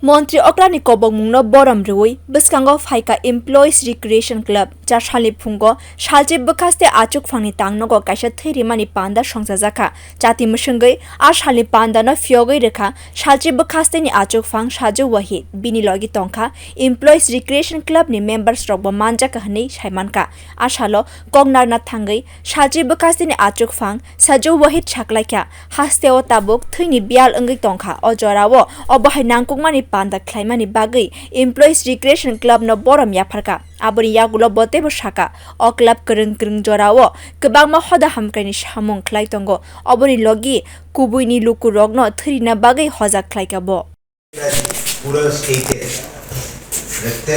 Montri Okrani Kobong Mungno Boram Rui, Biskango Faika Employees Recreation Club, Jashali Pungo, Shalje Bukaste Achuk Fani Tangnogo Kasha Thiri Mani Panda Shongzazaka, Jati Mushungai, Ashali Panda no Fyogai Reka, Shalje Bukaste ni Achuk Fang Shaju Wahid, Bini Logi Tonka, Employees Recreation Club ni Members Rogba Manja Kahani, Shaimanka, Ashalo, Kognar Nathangai, Shalje Bukaste ni Achuk Fang, Saju Wahid Chaklaika, Hasteo Tabuk, Thini Bial Ungi Tonka, Ojorawo, Obahai Nangkukmani Panda Klaimani Bagai, Employees Recreation Club no Boram Yaparka, Aburi Yagulo Botebo Shaka, O Club Kering Jorawo, Kebang Mahoda Hamkani Shamon Klaitongo, Oburi Logi, Kubuini Luku Rogno, Trina Bagai Hoza Klaikabo. पूरा state है रक्त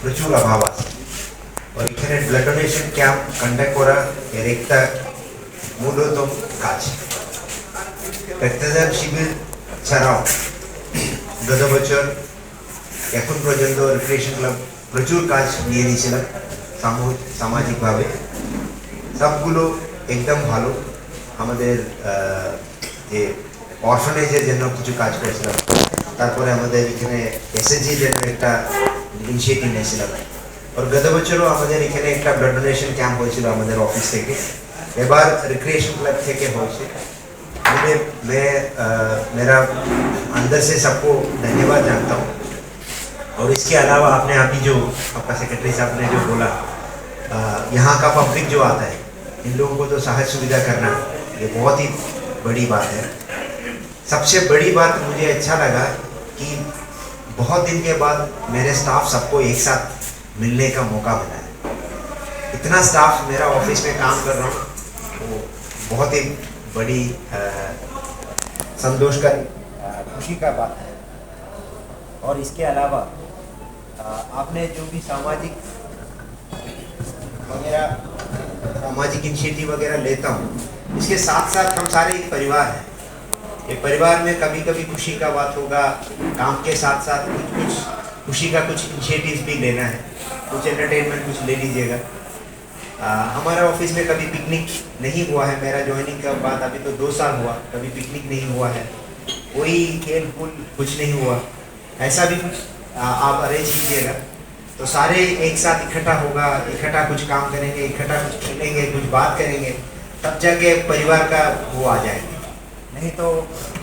प्रचुर अभाव और इखने blood donation camp conduct करा रक्त मूलोत्तम काज रक्तदान शिबिर छाड़ाओ गत बचर এখন পর্যন্ত রিক্রিয়েশন ক্লাব প্রচুর কাজ নিয়ে নিয়েছিল সামাজিক ভাবে সবগুলো একদম ভালো আমাদের যে অর্ফনেজের জন্য কিছু কাজ করেছিলাম তারপরে আমাদের এখানে এসএসজি এর একটা ইনিশিয়েটিভ নিয়েছিলাম আর গত বছরও আমাদের এখানে একটা ব্লাড ডোনেশন ক্যাম্প হয়েছিল আমাদের অফিস থেকে এবার রিক্রিয়েশন ক্লাব থেকে হয়েছে मैं मेरा अंदर से सबको धन्यवाद जानता हूँ और इसके अलावा आपने अभी जो आपका सेक्रेटरी साहब ने जो बोला यहाँ का पब्लिक जो आता है इन लोगों को तो सहज सुविधा करना ये बहुत ही बड़ी बात है। सबसे बड़ी बात मुझे अच्छा लगा कि बहुत दिन के बाद मेरे स्टाफ सबको एक साथ मिलने का मौका मिला है। इतना स्टाफ मेरा ऑफिस में काम कर रहा हूँ वो बहुत ही बड़ी संतोष का खुशी का बात है। और इसके अलावा आपने जो भी सामाजिक इनिशिएटिव वगैरह लेता हूँ इसके साथ साथ हम सारे एक परिवार हैं। ये परिवार में कभी कभी खुशी का बात होगा काम के साथ साथ कुछ खुशी का कुछ इनिशिएटिव्स भी लेना है कुछ एंटरटेनमेंट कुछ ले लीजिएगा। हमारा ऑफिस में कभी पिकनिक नहीं हुआ है मेरा ज्वाइनिंग के बाद अभी तो 2 साल हुआ कभी पिकनिक नहीं हुआ है कोई खेल कूद कुछ नहीं हुआ ऐसा भी आप अरेंज कीजिएगा तो सारे एक साथ इकट्ठा होगा इकट्ठा कुछ काम करेंगे इकट्ठा कुछ खेलेंगे कुछ बात करेंगे तब जाके परिवार का वो आ जाएगा नहीं तो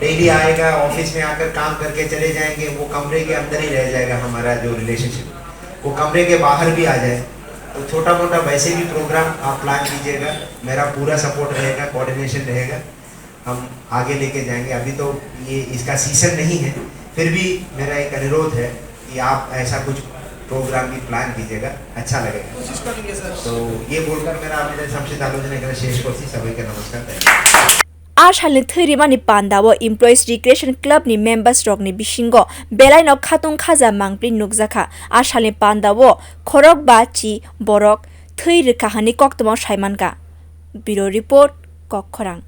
डेली आएगा ऑफिस में आकर काम करके चले जाएंगे वो कमरे के अंदर ही रह जाएगा हमारा जो रिलेशनशिप वो कमरे के बाहर भी आ जाए तो छोटा मोटा वैसे भी प्रोग्राम आप प्लान कीजिएगा मेरा पूरा सपोर्ट रहेगा कोऑर्डिनेशन रहेगा हम आगे लेके जाएंगे। अभी तो ये इसका सीजन नहीं है फिर भी मेरा एक अनुरोध है कि आप ऐसा कुछ प्रोग्राम भी प्लान कीजिएगा अच्छा लगेगा कोशिश करेंगे सर। तो ये बोलकर मेरा आपने संक्षिप्त आलोचना करना शेष करती सभी का नमस्कार। Ashalin Thiri Mani Pandawo Employees Recreation Club ni Members Rog ni Bishingo Belai no Khatung Khaza Mangpri Nukzaka Ashalin Pandawo Khorok Bachi Borok Thiri Kahani Koktamo Shaimanka Bureau Report Kokkorang